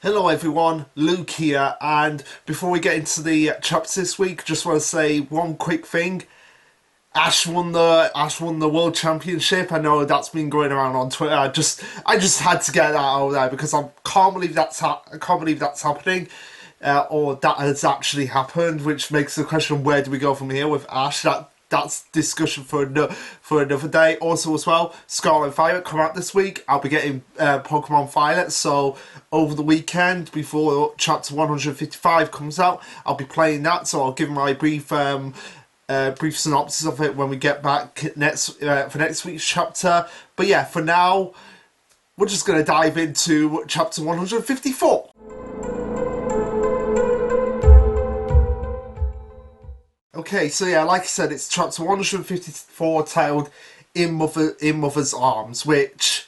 Hello everyone, Luke here, and before we get into the chapters this week, just want to say one quick thing. Ash won the World Championship. I know that's been going around on Twitter. I just had to get that out there because I can't believe that's happening, or that has actually happened. Which makes the question: where do we go from here with Ash? That's discussion for another day. Also, as well, Scarlet Violet come out this week. I'll be getting Pokemon Violet, so over the weekend before chapter 155 comes out, I'll be playing that. So I'll give my brief synopsis of it when we get back for next week's chapter. But yeah, for now, we're just gonna dive into chapter 154. Okay, so yeah, like I said, it's chapter 154 titled In Mother's Arms," which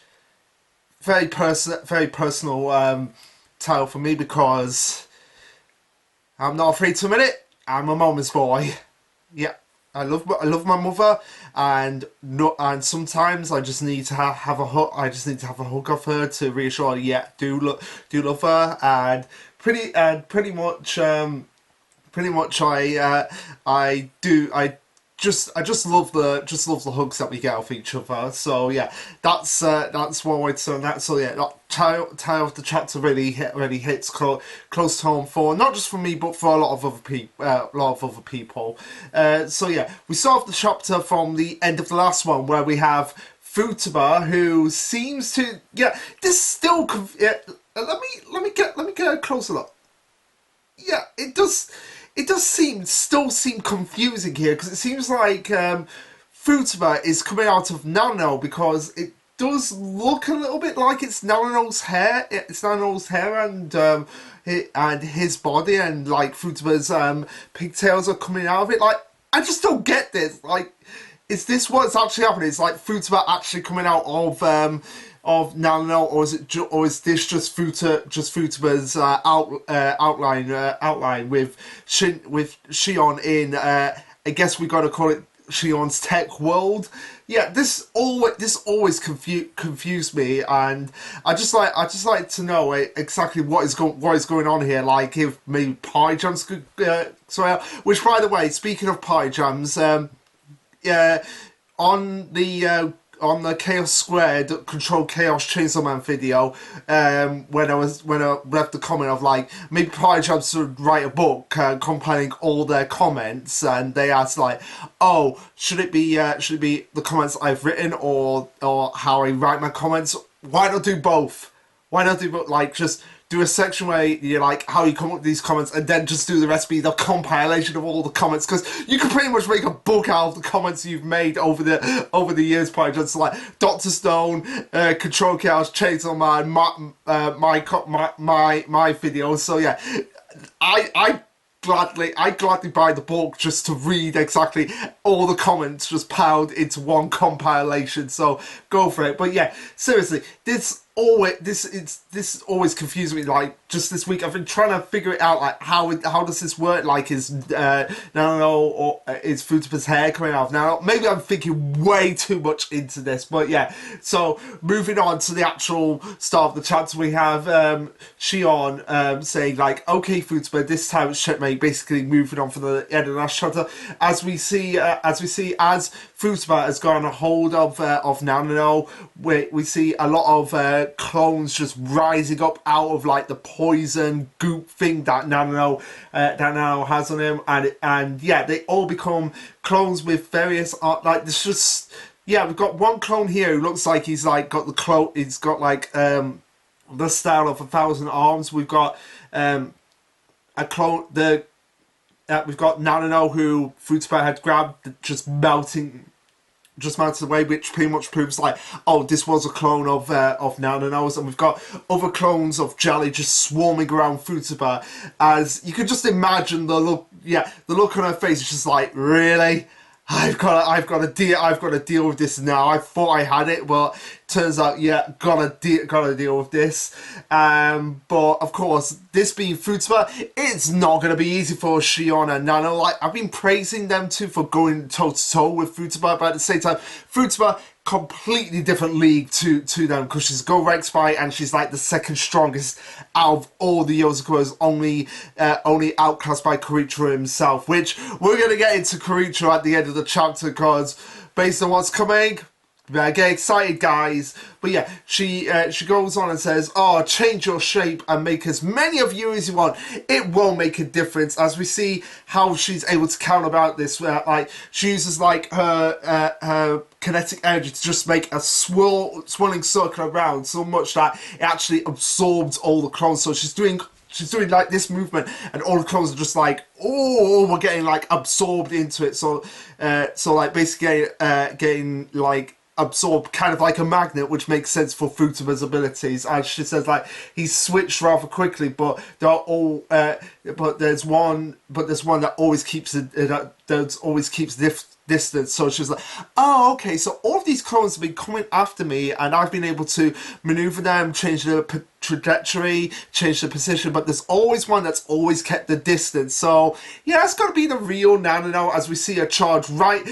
very personal title for me because I'm not afraid to admit it. I'm a mama's boy. Yeah, I love my mother, and no, and sometimes I just need to have a hug. I just need to have a hug of her to reassure her, yeah, do love her, and pretty much I do I just love the hugs that we get off each other. So yeah, that's one way to say that. So yeah, that title of the chapter really hits close to home for not just for me but for a lot of other people. So yeah, we start off the chapter from the end of the last one where we have Futaba, who seems to this still let me get a closer look. Yeah, it does still seem confusing here because it seems like Futaba is coming out of Nano because it does look a little bit like it's Nano's hair. It's Nano's hair and his body, and like Futaba's pigtails are coming out of it. Like, I just don't get this. Like, is this what's actually happening? It's like Futaba actually coming out of Nano, or is this just Futaba's outline with Shion in I guess we gotta call it Shion's tech world. Yeah, this always confused me, and I just like to know exactly what is going on here. Like if maybe Pie Jams could which, by the way, speaking of Pie Jams, yeah, on the Chaos Squared Control Chaos Chainsaw Man video, when I left the comment of like maybe Pride Jams should write a book compiling all their comments, and they asked like, oh, should it be the comments I've written or how I write my comments? Why not do both? Why not do both? Like, just do a section where you're like how you come up with these comments, and then just do the rest be the compilation of all the comments, because you can pretty much make a book out of the comments you've made over the years. Probably just like Dr. Stone, Control Chaos, Chainsaw Man, my videos. So yeah, I gladly buy the book just to read exactly all the comments just piled into one compilation. So go for it. But yeah, seriously, this always confuses me. Like, just this week I've been trying to figure it out, like how does this work? Like, is or is Futaba's hair coming out now? Maybe I'm thinking way too much into this, but yeah. So moving on to the actual start of the chapter, we have Shion saying like, okay, Futaba, this time it's checkmate. Basically moving on for the end of the last chapter, as we see as Futaba has gotten a hold of Nano. We see a lot of clones just rising up out of like the poison goop thing that Nano has on him, and yeah, they all become clones with various like this. Just yeah, we've got one clone here who looks like he's like got the clone. He's got like the style of 1,000 arms. We've got a clone. We've got Nano, who Futaba had grabbed, just melted away, which pretty much proves like, oh, this was a clone of Nano's. And we've got other clones of Jelly just swarming around Futaba, as you can just imagine the look on her face is just like, really? I've got to deal with this now. I thought I had it, but turns out, yeah, gotta deal with this. But of course, this being Futaba, it's not gonna be easy for Shion and Nano. Like, I've been praising them too for going toe to toe with Futaba, but at the same time, Futaba, completely different league to them, because she's Go Rex fight and she's like the second strongest out of all the Yozakuras, only outclassed by Korichiro himself, which we're gonna get into Korichiro at the end of the chapter, because based on what's coming, get excited, guys. But yeah, she goes on and says, "Oh, change your shape and make as many of you as you want. It will make a difference." As we see how she's able to counteract this, like she uses like her kinetic energy to just make a swirling circle around so much that it actually absorbs all the clones. So she's doing like this movement, and all the clones are just like, oh, we're getting like absorbed into it. So like basically getting like absorbed, kind of like a magnet, which makes sense for Futaba's abilities. As she says, like, he's switched rather quickly, but they're all but there's one that always keeps distance. So she's like, oh, okay, so all of these clones have been coming after me, and I've been able to maneuver them, change the trajectory, change the position, but there's always one that's always kept the distance. So yeah, that's got to be the real Nano, as we see her charge right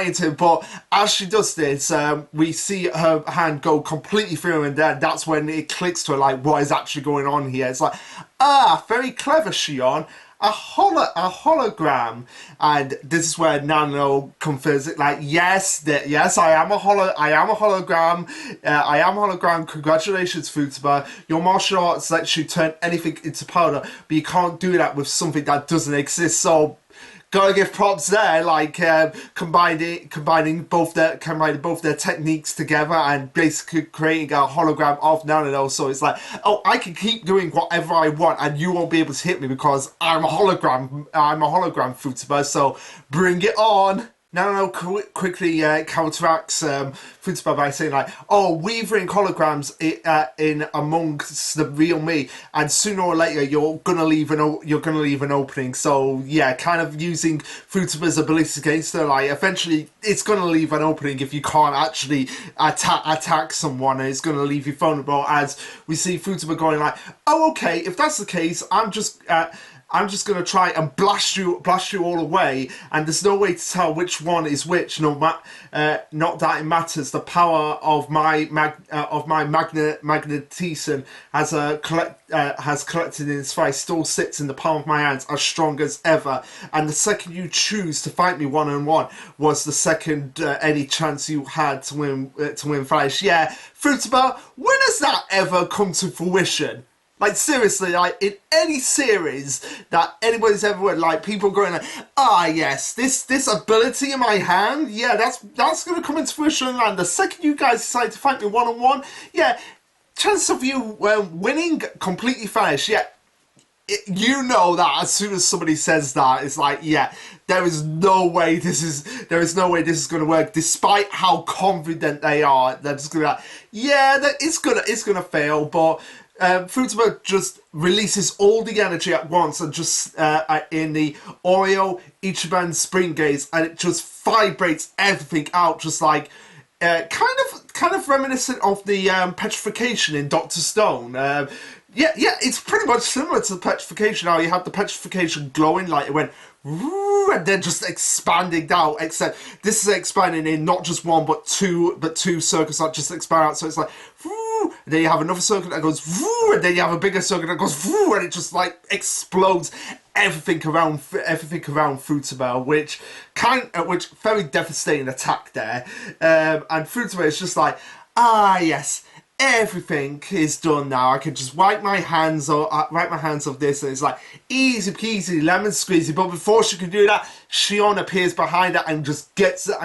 into him. But as she does this, we see her hand go completely through, and that's when it clicks to her, like, what is actually going on here. It's like, very clever, Shion. A hologram. And this is where Nano confirms it, like, yes, I am a hologram. I am a hologram. Congratulations, Futaba. Your martial arts lets you turn anything into powder, but you can't do that with something that doesn't exist. So gotta give props there, like combining both their techniques together and basically creating a hologram of Nano. So it's like, oh, I can keep doing whatever I want and you won't be able to hit me because I'm a hologram, Futaba, so bring it on. Nano quickly counteracts Futaba by saying, like, oh, weaving holograms in amongst the real me, and sooner or later you're gonna leave an opening. So yeah, kind of using Futaba's abilities against her. Like, eventually it's gonna leave an opening if you can't actually attack someone, and it's gonna leave you vulnerable. As we see Futaba going like, oh, okay, if that's the case, I'm just gonna try and blast you all away, and there's no way to tell which one is which. Not that it matters. The power of my magnetism has collected in its face, still sits in the palm of my hands, as strong as ever. And the second you choose to fight me one-on-one was the second any chance you had to win fight. Yeah, Futaba, when has that ever come to fruition? Like, seriously, like, in any series that anybody's ever read, like, people going like, yes, this ability in my hand, yeah, that's gonna come into fruition, and the second you guys decide to fight me one-on-one, yeah, chance of you winning completely vanished. Yeah, you know that as soon as somebody says that, it's like, yeah, there is no way this is going to work, despite how confident they are. They're just gonna be like, yeah, it's gonna fail. But Futaba just releases all the energy at once, and just in the Oreo Ichiban Spring Gaze, and it just vibrates everything out, just like kind of reminiscent of the petrification in Dr. Stone. Yeah, it's pretty much similar to the petrification. How you had the petrification glowing, like it went and then just expanding out, except this is expanding in not just one but two circles that just expand out. So it's like, and then you have another circle that goes, and then you have a bigger circle that goes, and it just like explodes everything around Futaba, which very devastating attack there. And Futaba is just like, yes, everything is done now. I can just wipe my hands of this, and it's like easy peasy lemon squeezy. But before she can do that, Shion appears behind her and just gets it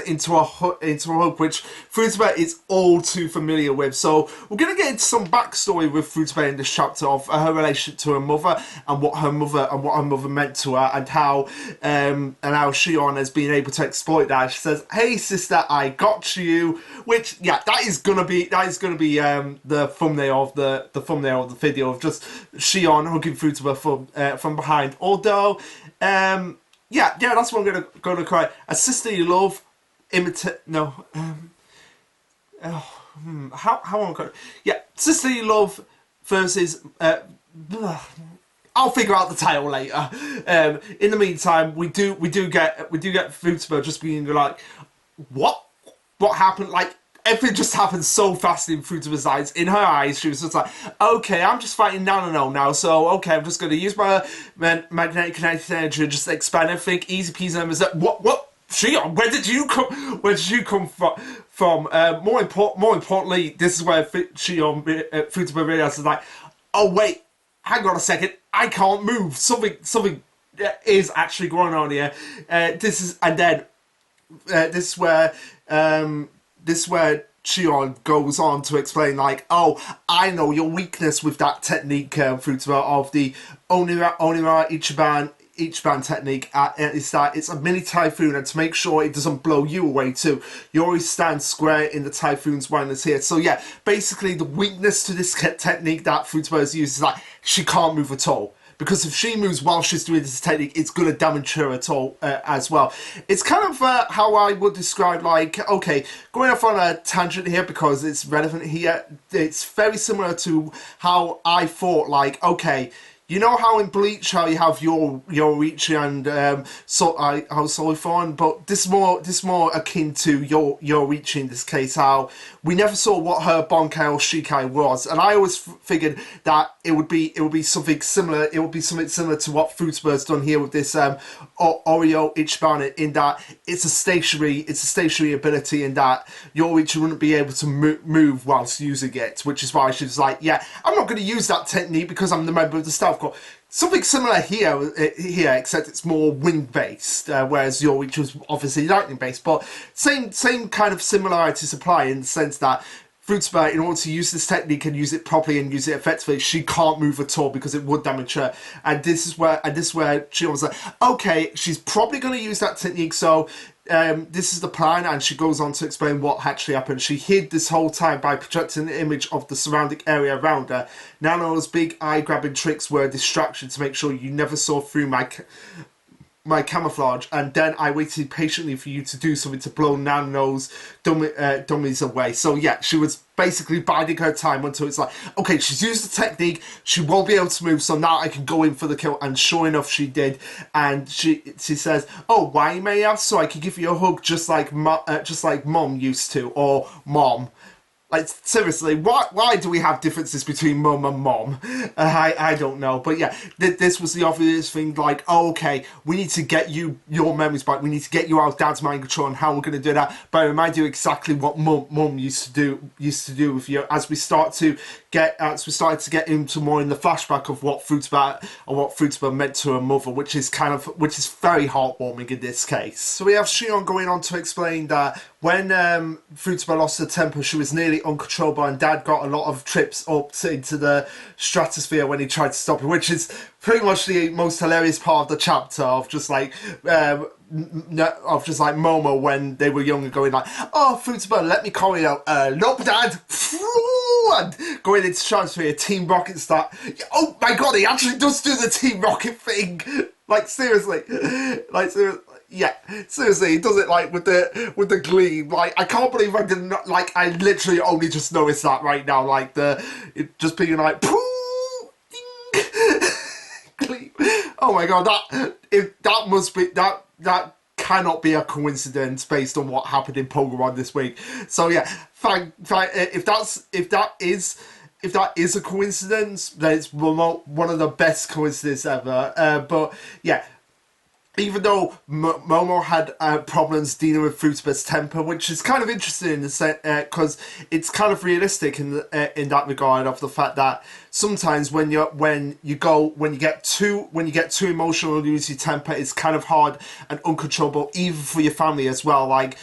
into a hook, which Futaba is all too familiar with. So we're gonna get into some backstory with Futaba in this chapter of her relationship to her mother, and what her mother meant to her, and how Shion has been able to exploit that. She says, "Hey sister, I got you," which, yeah, that is gonna be the thumbnail of the video, of just Shion hugging Futaba from behind. Although yeah, that's what I'm gonna cry. A sister you love, imitate. No. how am I going? Yeah, Sisterly Love versus. I'll figure out the title later. In the meantime, we do get Futaba just being like, what? What happened? Like, everything just happened so fast in Futaba's eyes. In her eyes, she was just like, okay, I'm just fighting Nano now, so okay, I'm just going to use my magnetic kinetic energy and just expand everything. Easy peasy numbers. What? Shion, where did you come? Where did you come from? More importantly, this is where Shion Futaba realizes like, oh wait, hang on a second, I can't move. Something is actually going on here. This is and then this is where Shion goes on to explain like, oh, I know your weakness with that technique, Futaba, of the Onira Ichiban technique. Is that it's a mini typhoon, and to make sure it doesn't blow you away too, you always stand square in the typhoon's when it's here. So yeah, basically the weakness to this technique that Futaba has used is that she can't move at all. Because if she moves while she's doing this technique, it's going to damage her at all as well. It's kind of how I would describe, like, okay, going off on a tangent here because it's relevant here. It's very similar to how I thought, like, okay, you know how in Bleach how you have your Yoruichi and Solifon, but this is more akin to your Yoruichi in this case. How we never saw what her Bonkai or Shikai was, and I always figured that it would be something similar. It would be something similar to what Futaba's done here with this Oreo Ichiban, in that it's a stationary ability, in that Yoruichi wouldn't be able to move whilst using it, which is why she was like, yeah, I'm not going to use that technique because I'm the member of the staff. Something similar here, except it's more wind-based, whereas Yoruichi was obviously lightning-based. But same kind of similarities apply in the sense that Futaba, in order to use this technique and use it properly and use it effectively, she can't move at all because it would damage her. And this is where she was like, okay, she's probably going to use that technique, so this is the plan. And she goes on to explain what actually happened. She hid this whole time by projecting the image of the surrounding area around her. Nano's big eye-grabbing tricks were a distraction to make sure you never saw through my camouflage, and then I waited patiently for you to do something to blow Nano's dummies away. So yeah, she was basically biding her time until it's like, okay, she's used the technique, she won't be able to move, so now I can go in for the kill. And sure enough, she did. And she says, oh, why, may I ask, so I can give you a hug just like mom used to, or mom. Like, seriously, why do we have differences between mum and mom? I don't know. But yeah, this was the obvious thing, like, oh, okay, we need to get you your memories back. We need to get you out of dad's mind control, and how we're going to do that by remind you exactly what mum used to do with you, as we started to get into more in the flashback of what Futaba meant to her mother, which is very heartwarming in this case. So we have Shion going on to explain that when Futaba lost her temper, she was nearly uncontrollable, and Dad got a lot of trips up into the stratosphere when he tried to stop her, which is pretty much the most hilarious part of the chapter, of just like Momo when they were younger going like, oh, Futaba, let me call you out. Nope, Dad. And going into stratosphere, Team Rocket start. Oh my god, he actually does do the Team Rocket thing. Like, seriously. Yeah, seriously, he does it like with the gleam. Like, I can't believe I didn't, like, I literally only just noticed that right now. Like, it just being like, pooh, ding, gleam. Oh my god, that cannot be a coincidence based on what happened in Pokemon this week. So yeah, if that is a coincidence, then it's one of the best coincidences ever. But yeah, even though Momo had problems dealing with Futaba's temper, which is kind of interesting in the sense, because it's kind of realistic in that regard, of the fact that sometimes when you get too emotional and lose your temper, it's kind of hard and uncontrollable, even for your family as well. Like,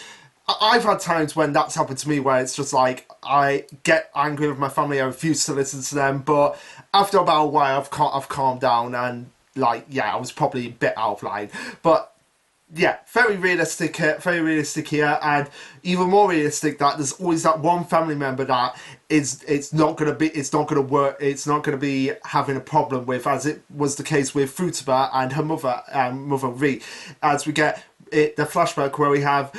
I've had times when that's happened to me, where it's just like, I get angry with my family, I refuse to listen to them, but after about a while, I've calmed down, and like, yeah, I was probably a bit out of line, but yeah, very realistic here, and even more realistic that there's always that one family member that it's not going to be having a problem with, as it was the case with Futaba and her mother Ri, as we get the flashback where we have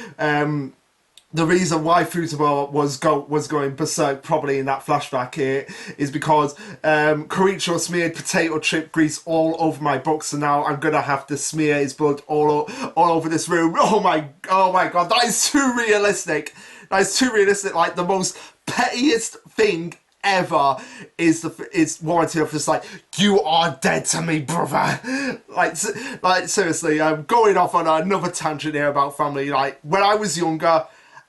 the reason why Futaba was going berserk probably in that flashback here is because Koricho smeared potato chip grease all over my books, and now I'm gonna have to smear his blood all over this room. Oh my god, that is too realistic. That is too realistic. Like the most pettiest thing ever is warranty of just like, you are dead to me, brother. Like seriously, I'm going off on another tangent here about family. Like when I was younger,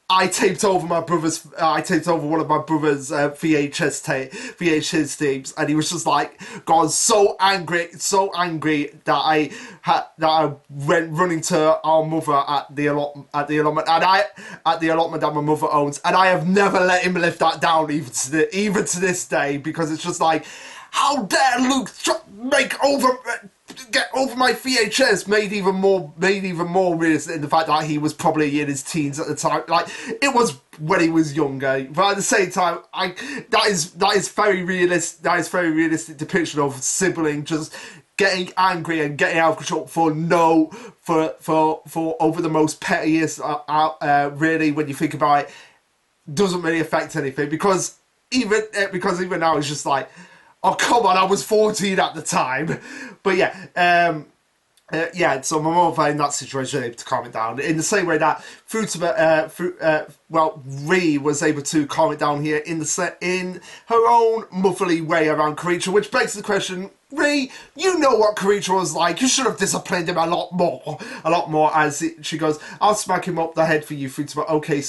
I taped over one of my brother's VHS tapes, and he was just like, God, so angry that I went running to our mother at the allotment that my mother owns, and I have never let him live that down even to this day, because it's just like, how dare Luke get over my VHS, made even more realistic in the fact that he was probably in his teens at the time. Like, it was when he was younger, but at the same time, that is very realistic. That is very realistic depiction of sibling just getting angry and getting out of control for over the most pettiest. Really, when you think about it, doesn't really affect anything, because even now it's just like, oh, come on, I was 14 at the time. But yeah, so my mother in that situation was able to calm it down. In the same way that Ri was able to calm it down here in her own motherly way around Koricho, which begs the question, Ri, you know what Koricho was like. You should have disciplined him a lot more. As she goes, I'll smack him up the head for you, Futaba. Okay,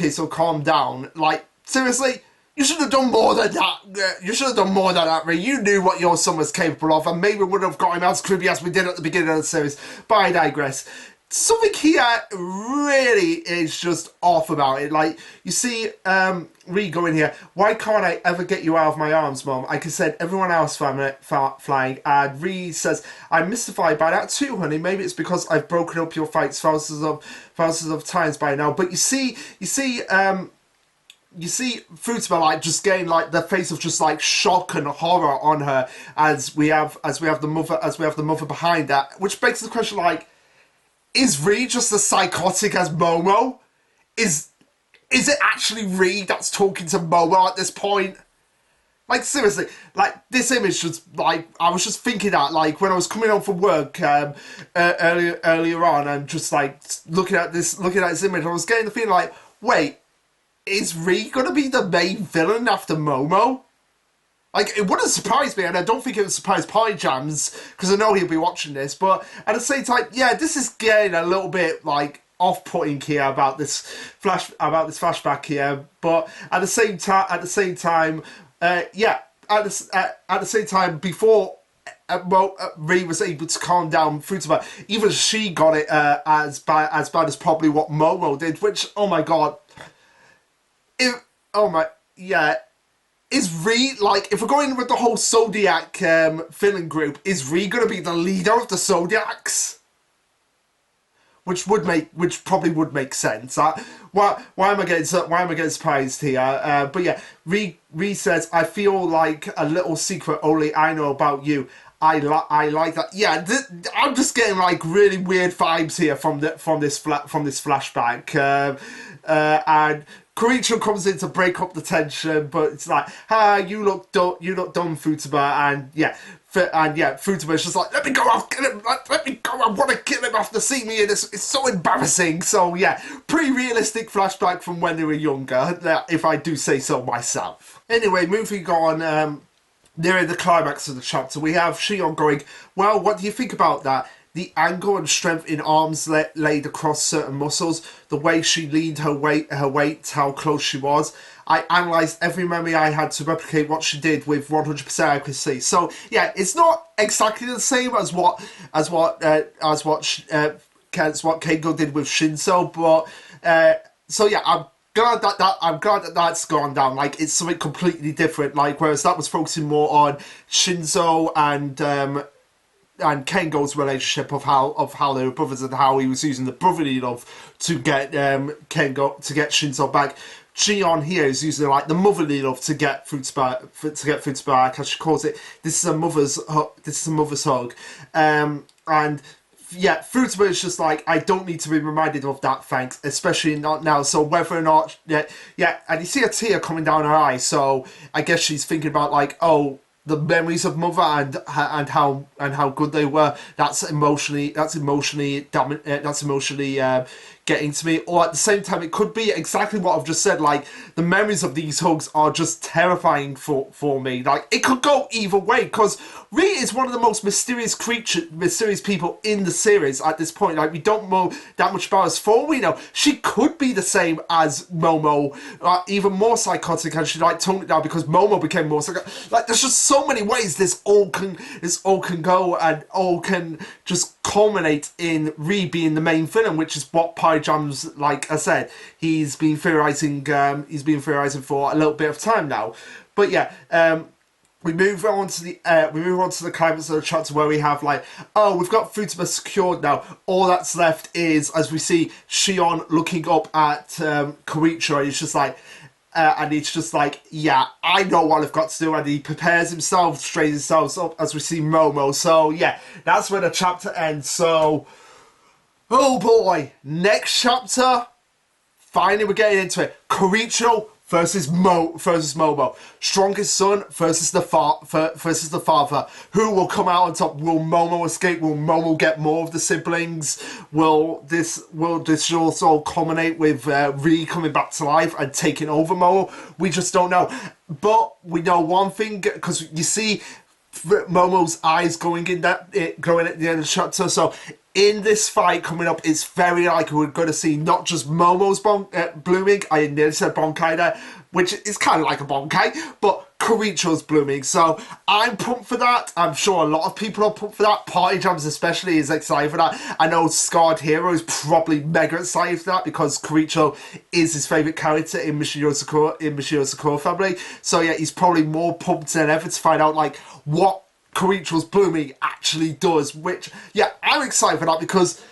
so calm down. Like, seriously? You should have done more than that. Ray. You knew what your son was capable of, and maybe we would have got him as creepy as we did at the beginning of the series. But I digress. Something here really is just off about it. Like, you see Ree going here, why can't I ever get you out of my arms, Mom? I can send everyone else flying. And Ree says, I'm mystified by that too, honey. Maybe it's because I've broken up your fights thousands of times by now. But you see Futaba like just getting like the face of just like shock and horror on her as we have the mother behind that, which begs the question, like, is Ree just as psychotic as Momo? Is it actually Ree that's talking to Momo at this point? Like, seriously, like, this image just, like, I was just thinking that, like, when I was coming home from work earlier on, and just like looking at this image, I was getting the feeling like, wait, is Ree gonna be the main villain after Momo? Like, it wouldn't surprise me, and I don't think it would surprise Pie Jams, because I know he'll be watching this, but at the same time, yeah, this is getting a little bit, like, off-putting here about this flashback here, but at the same time, before Ree was able to calm down Futaba, even she got it as bad as probably what Momo did, which, oh my god, is Ree, like, if we're going with the whole Zodiac villain group, is Ree gonna be the leader of the Zodiacs? Which probably would make sense. Why am I getting surprised here? But yeah, Ree says, I feel like a little secret only I know about you. I like that. Yeah, I'm just getting like really weird vibes here from this flashback, and Koricho comes in to break up the tension, but it's like, you look dumb, Futaba, and Futaba's just like, let me go, I'll kill him, let me go, I want to kill him after seeing me in this, it's so embarrassing. So yeah, pretty realistic flashback from when they were younger, if I do say so myself. Anyway, moving on, nearing the climax of the chapter, we have Shion going, well, what do you think about that? The angle and strength in arms laid across certain muscles, the way she leaned her weight, how close she was. I analysed every memory I had to replicate what she did with 100% accuracy. So yeah, it's not exactly the same as what Kengo did with Shinso, but so yeah, I'm glad that that's gone down. Like, it's something completely different. Like, whereas that was focusing more on Shinso and Kengo's relationship of how they were brothers, and how he was using the brotherly love to get Shinso back. Shion here is using like the motherly love to get Futaba back, as she calls it. This is a mother's hug, and yeah, Futaba is just like, I don't need to be reminded of that, thanks, especially not now. So whether or not, yeah, and you see a tear coming down her eye, so I guess she's thinking about like, oh, the memories of mother and how good they were. That's emotionally getting to me. Or at the same time, it could be exactly what I've just said. Like the memories of these hugs are just terrifying for me. Like it could go either way because Ree is one of the most mysterious people in the series at this point. Like we don't know that much about us. For all we know, she could be the same as Momo, even more psychotic, and she like toned it down because Momo became more psychotic. Like there's just so many ways this all can go, and all can just culminate in Ree being the main villain, which is what Pie Jam's, like I said, he's been theorizing. He's been theorizing for a little bit of time now. But yeah, we move on to the climax of the chapter where we have like, oh, we've got Futaba secured now. All that's left is, as we see Shion looking up at Koichiro, and he's just like, yeah, I know what I've got to do, and he prepares himself, straightens himself up as we see Momo. So yeah, that's where the chapter ends. So, oh boy, next chapter. Finally, we're getting into it. Koichiro versus Momo. Strongest son versus the father. Who will come out on top? Will Momo escape? Will Momo get more of the siblings? Will this also culminate with Ree coming back to life and taking over Momo? We just don't know. But we know one thing, because you see Momo's eyes going at the end of the chapter. So in this fight coming up, it's very likely we're going to see not just Momo's blooming, I nearly said Bonkai there, which is kind of like a Bonkai, but Koichiro's blooming. So I'm pumped for that. I'm sure a lot of people are pumped for that. Party Jams especially is excited for that. I know Scarred Hero is probably mega excited for that because Koichiro is his favourite character in Yozakura family. So yeah, he's probably more pumped than ever to find out like what Koichiro's blooming actually does, which, yeah, I'm excited for that because,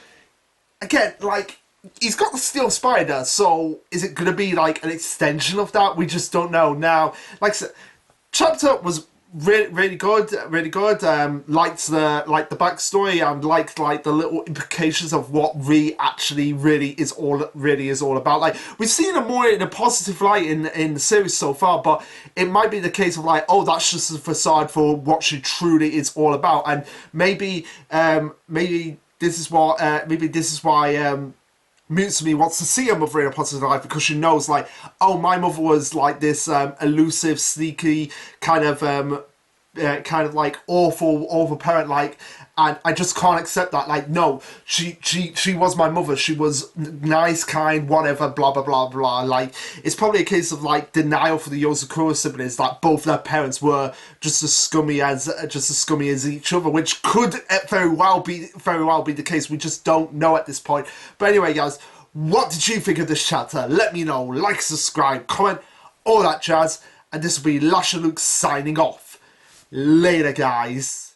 again, like, he's got the Steel Spider, so is it going to be, like, an extension of that? We just don't know. Now, like I said, chapter was really good. Liked the backstory and liked like the little implications of what Ree actually really is all about. Like we've seen it more in a positive light in the series so far, but it might be the case of like, oh, that's just a facade for what she truly is all about, and maybe this is why Mutsumi wants to see her mother in a positive life because she knows, like, oh, my mother was like this elusive, sneaky kind of like awful parent, like, and I just can't accept that. Like, no, she was my mother. She was nice, kind, whatever, blah blah blah blah. Like, it's probably a case of like denial for the Yozakura siblings that both their parents were just as scummy as each other, which could very well be the case. We just don't know at this point. But anyway, guys, what did you think of this chapter? Let me know. Like, subscribe, comment, all that jazz. And this will be Lasherluke signing off. Later, guys.